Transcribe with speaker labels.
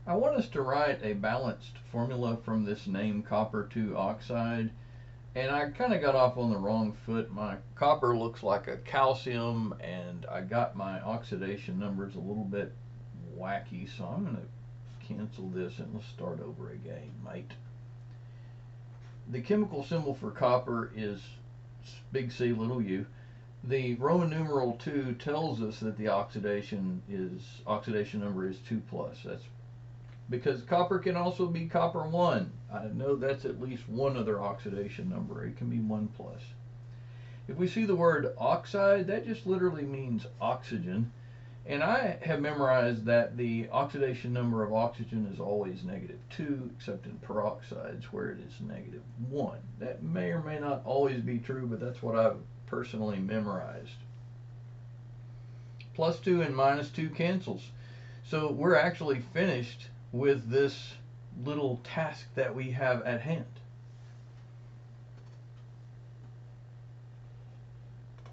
Speaker 1: I want us to write a balanced formula from this name copper 2 oxide, and I kind of got off on the wrong foot. My copper looks like a calcium, and I got my oxidation numbers a little bit wacky, so I'm going to cancel this and let's start over again, mate. The chemical symbol for copper is big C little u. The Roman numeral 2 tells us that the oxidation number is 2 plus. That's because copper can also be copper 1. I know that's at least one other oxidation number. It can be 1 plus. If we see the word oxide, that just literally means oxygen. And I have memorized that the oxidation number of oxygen is always -2, except in peroxides where it is -1. That may or may not always be true, but that's what I've personally memorized. +2 and -2 cancels. So we're actually finished with this little task that we have at hand.